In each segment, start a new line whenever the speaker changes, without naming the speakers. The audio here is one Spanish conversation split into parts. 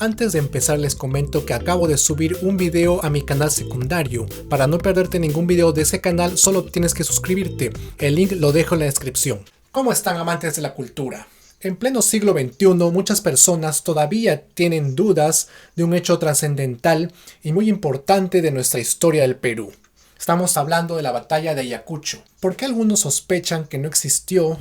Antes de empezar les comento que acabo de subir un video a mi canal secundario. Para no perderte ningún video de ese canal solo tienes que suscribirte, el link lo dejo en la descripción. ¿Cómo están, amantes de la cultura? En pleno siglo XXI muchas personas todavía tienen dudas de un hecho trascendental y muy importante de nuestra historia del Perú. Estamos hablando de la batalla de Ayacucho. ¿Por qué algunos sospechan que no existió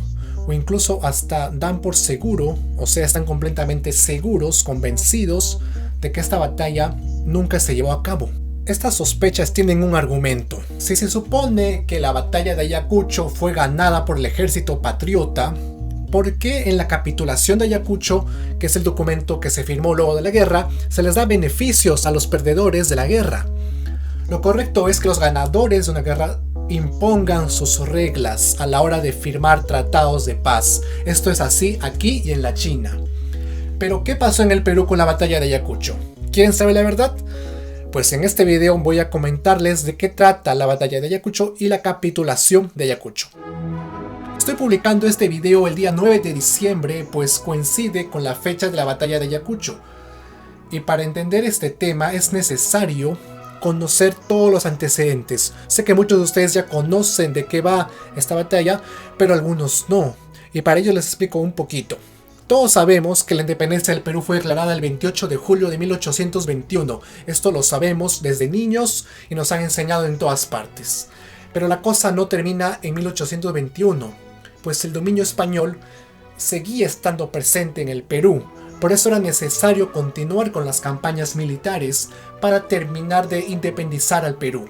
o incluso hasta dan por seguro, o sea, están completamente seguros, convencidos de que esta batalla nunca se llevó a cabo? Estas sospechas tienen un argumento. Si se supone que la batalla de Ayacucho fue ganada por el ejército patriota, ¿por qué en la capitulación de Ayacucho, que es el documento que se firmó luego de la guerra, se les da beneficios a los perdedores de la guerra? Lo correcto es que los ganadores de una guerra impongan sus reglas a la hora de firmar tratados de paz. Esto es así aquí y en la China. Pero ¿qué pasó en el Perú con la batalla de Ayacucho? ¿Quieren saber la verdad? Pues en este video voy a comentarles de qué trata la batalla de Ayacucho y la capitulación de Ayacucho. Estoy publicando este video el día 9 de diciembre, pues coincide con la fecha de la batalla de Ayacucho. Y para entender este tema es necesario conocer todos los antecedentes. Sé que muchos de ustedes ya conocen de qué va esta batalla, pero algunos no. Y para ello les explico un poquito. Todos sabemos que la independencia del Perú fue declarada el 28 de julio de 1821. Esto lo sabemos desde niños y nos han enseñado en todas partes. Pero la cosa no termina en 1821, pues el dominio español seguía estando presente en el Perú. Por eso era necesario continuar con las campañas militares para terminar de independizar al Perú.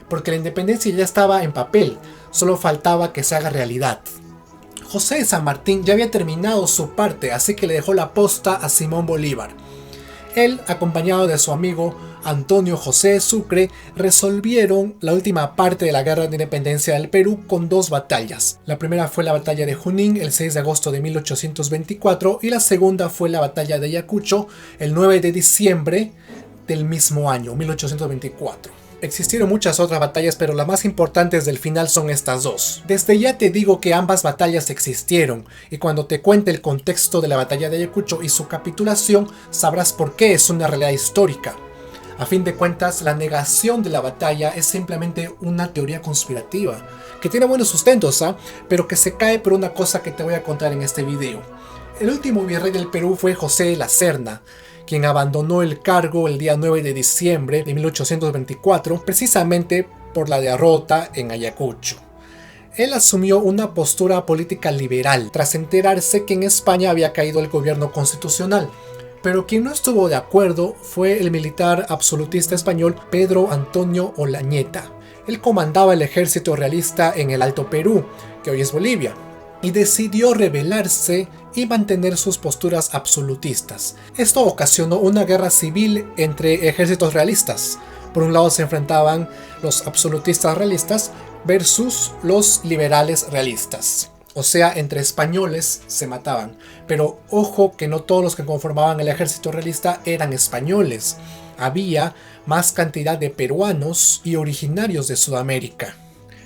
Porque la independencia ya estaba en papel, solo faltaba que se haga realidad. José de San Martín ya había terminado su parte, así que le dejó la posta a Simón Bolívar. Él, acompañado de su amigo Antonio José de Sucre, resolvieron la última parte de la guerra de independencia del Perú con dos batallas. La primera fue la batalla de Junín el 6 de agosto de 1824 y la segunda fue la batalla de Ayacucho el 9 de diciembre del mismo año, 1824. Existieron muchas otras batallas, pero las más importantes del final son estas dos. Desde ya te digo que ambas batallas existieron, y cuando te cuente el contexto de la batalla de Ayacucho y su capitulación, sabrás por qué es una realidad histórica. A fin de cuentas, la negación de la batalla es simplemente una teoría conspirativa, que tiene buenos sustentos, pero que se cae por una cosa que te voy a contar en este video. El último virrey del Perú fue José de la Serna, quien abandonó el cargo el día 9 de diciembre de 1824, precisamente por la derrota en Ayacucho. Él asumió una postura política liberal, tras enterarse que en España había caído el gobierno constitucional. Pero quien no estuvo de acuerdo fue el militar absolutista español Pedro Antonio Olañeta. Él comandaba el ejército realista en el Alto Perú, que hoy es Bolivia, y decidió rebelarse y mantener sus posturas absolutistas. Esto ocasionó una guerra civil entre ejércitos realistas. Por un lado se enfrentaban los absolutistas realistas versus los liberales realistas. O sea, entre españoles se mataban. Pero ojo que no todos los que conformaban el ejército realista eran españoles. Había más cantidad de peruanos y originarios de Sudamérica.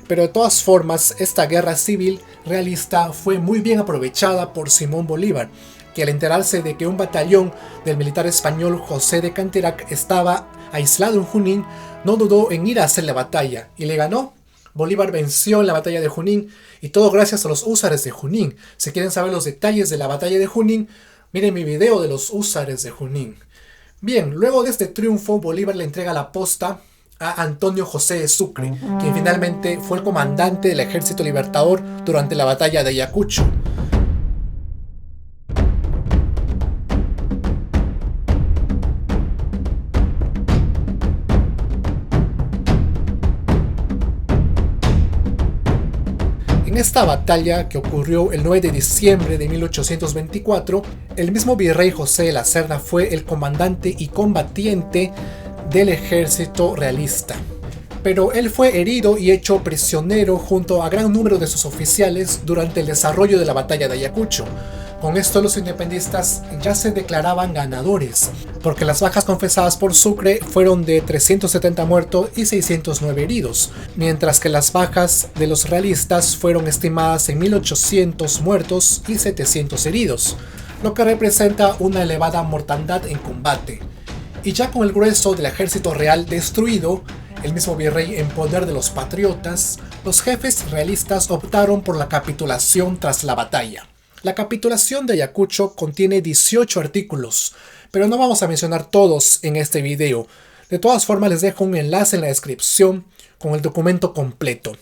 Pero de todas formas, esta guerra civil realista fue muy bien aprovechada por Simón Bolívar, que al enterarse de que un batallón del militar español José de Canterac estaba aislado en Junín, no dudó en ir a hacer la batalla, y le ganó. Bolívar venció en la batalla de Junín, y todo gracias a los húsares de Junín. Si quieren saber los detalles de la batalla de Junín, miren mi video de los húsares de Junín. Bien, luego de este triunfo, Bolívar le entrega la posta a Antonio José de Sucre, quien finalmente fue el comandante del ejército libertador durante la batalla de Ayacucho. En esta batalla, que ocurrió el 9 de diciembre de 1824, el mismo virrey José de la Serna fue el comandante y combatiente del ejército realista. Pero él fue herido y hecho prisionero junto a gran número de sus oficiales durante el desarrollo de la batalla de Ayacucho. Con esto los independistas ya se declaraban ganadores, porque las bajas confesadas por Sucre fueron de 370 muertos y 609 heridos, mientras que las bajas de los realistas fueron estimadas en 1800 muertos y 700 heridos. lo que representa una elevada mortandad en combate. Y ya con el grueso del ejército real destruido, el mismo virrey en poder de los patriotas, los jefes realistas optaron por la capitulación tras la batalla. La capitulación de Ayacucho contiene 18 artículos, pero no vamos a mencionar todos en este video. De todas formas les dejo un enlace en la descripción con el documento completo.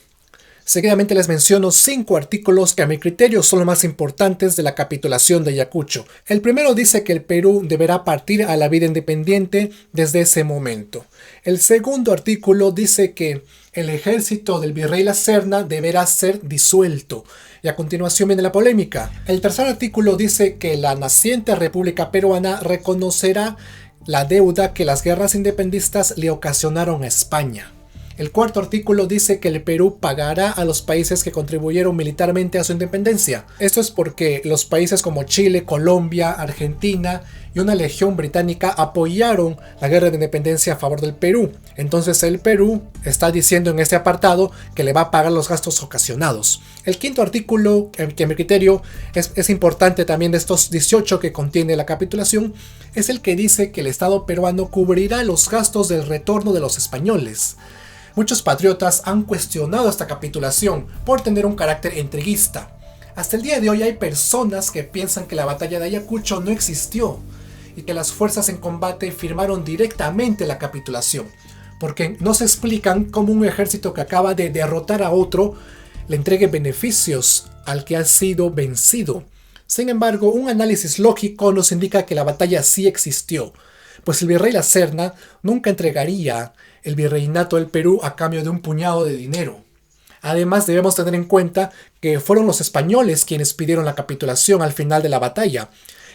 Seguidamente les menciono 5 artículos que a mi criterio son los más importantes de la capitulación de Ayacucho. El primero dice que el Perú deberá partir a la vida independiente desde ese momento. El segundo artículo dice que el ejército del virrey La Serna deberá ser disuelto. Y a continuación viene la polémica. El tercer artículo dice que la naciente República Peruana reconocerá la deuda que las guerras independistas le ocasionaron a España. El cuarto artículo dice que el Perú pagará a los países que contribuyeron militarmente a su independencia. Esto es porque los países como Chile, Colombia, Argentina y una legión británica apoyaron la guerra de independencia a favor del Perú. Entonces el Perú está diciendo en este apartado que le va a pagar los gastos ocasionados. El quinto artículo, que a mi criterio es importante también de estos 18 que contiene la capitulación, es el que dice que el Estado peruano cubrirá los gastos del retorno de los españoles. Muchos patriotas han cuestionado esta capitulación por tener un carácter entreguista. Hasta el día de hoy hay personas que piensan que la batalla de Ayacucho no existió y que las fuerzas en combate firmaron directamente la capitulación, porque no se explican cómo un ejército que acaba de derrotar a otro le entregue beneficios al que ha sido vencido. Sin embargo, un análisis lógico nos indica que la batalla sí existió, pues el virrey La Serna nunca entregaría el virreinato del Perú a cambio de un puñado de dinero. Además, debemos tener en cuenta que fueron los españoles quienes pidieron la capitulación al final de la batalla.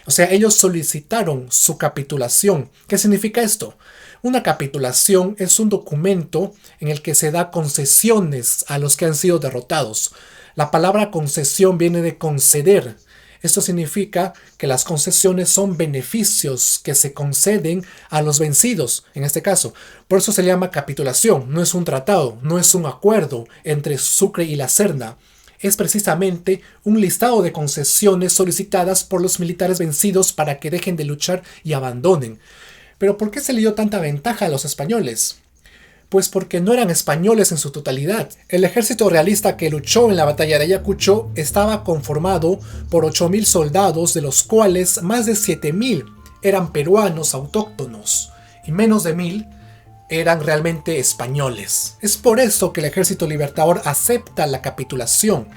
O sea, ellos solicitaron su capitulación. ¿Qué significa esto? Una capitulación es un documento en el que se da concesiones a los que han sido derrotados. La palabra concesión viene de conceder. Esto significa que las concesiones son beneficios que se conceden a los vencidos, en este caso. Por eso se llama capitulación, no es un tratado, no es un acuerdo entre Sucre y La Serna. Es precisamente un listado de concesiones solicitadas por los militares vencidos para que dejen de luchar y abandonen. ¿Pero por qué se le dio tanta ventaja a los españoles? Pues porque no eran españoles en su totalidad. El ejército realista que luchó en la batalla de Ayacucho estaba conformado por 8.000 soldados, de los cuales más de 7.000 eran peruanos autóctonos y menos de 1.000 eran realmente españoles. Es por eso que el ejército libertador acepta la capitulación.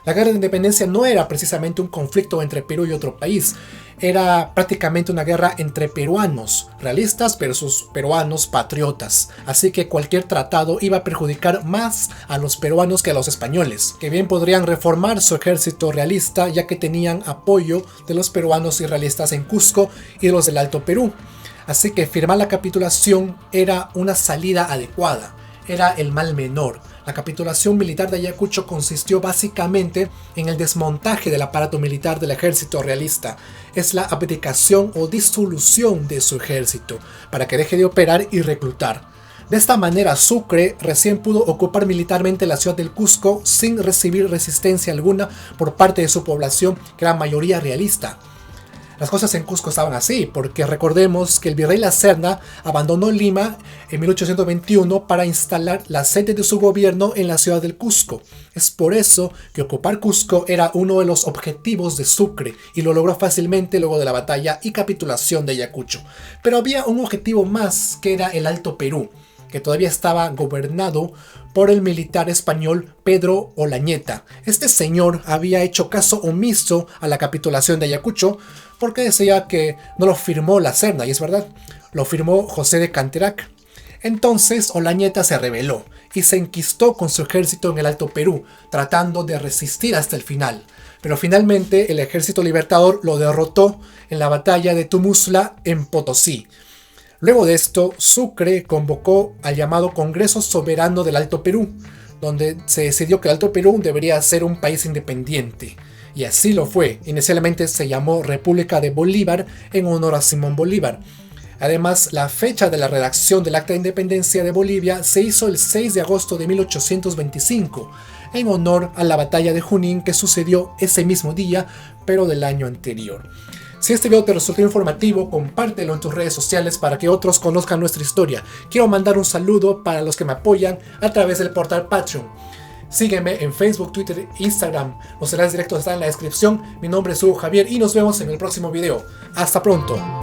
La guerra de independencia no era precisamente un conflicto entre Perú y otro país, era prácticamente una guerra entre peruanos realistas versus peruanos patriotas, así que cualquier tratado iba a perjudicar más a los peruanos que a los españoles, que bien podrían reformar su ejército realista ya que tenían apoyo de los peruanos y realistas en Cusco y de los del Alto Perú. Así que firmar la capitulación era una salida adecuada, era el mal menor. La capitulación militar de Ayacucho consistió básicamente en el desmontaje del aparato militar del ejército realista. Es la abdicación o disolución de su ejército para que deje de operar y reclutar. De esta manera Sucre recién pudo ocupar militarmente la ciudad del Cusco sin recibir resistencia alguna por parte de su población, que era mayoría realista. Las cosas en Cusco estaban así, porque recordemos que el virrey La Serna abandonó Lima en 1821 para instalar la sede de su gobierno en la ciudad del Cusco. Es por eso que ocupar Cusco era uno de los objetivos de Sucre, y lo logró fácilmente luego de la batalla y capitulación de Ayacucho. Pero había un objetivo más, que era el Alto Perú, que todavía estaba gobernado por el militar español Pedro Olañeta. Este señor había hecho caso omiso a la capitulación de Ayacucho porque decía que no lo firmó La Serna, y es verdad, lo firmó José de Canterac. Entonces Olañeta se rebeló y se enquistó con su ejército en el Alto Perú, tratando de resistir hasta el final. Pero finalmente el ejército libertador lo derrotó en la batalla de Tumusla en Potosí. Luego de esto, Sucre convocó al llamado Congreso Soberano del Alto Perú, donde se decidió que el Alto Perú debería ser un país independiente. Y así lo fue. Inicialmente se llamó República de Bolívar en honor a Simón Bolívar. Además, la fecha de la redacción del Acta de Independencia de Bolivia se hizo el 6 de agosto de 1825, en honor a la batalla de Junín que sucedió ese mismo día, pero del año anterior. Si este video te resultó informativo, compártelo en tus redes sociales para que otros conozcan nuestra historia. Quiero mandar un saludo para los que me apoyan a través del portal Patreon. Sígueme en Facebook, Twitter, Instagram. Los enlaces directos están en la descripción. Mi nombre es Hugo Javier y nos vemos en el próximo video. Hasta pronto.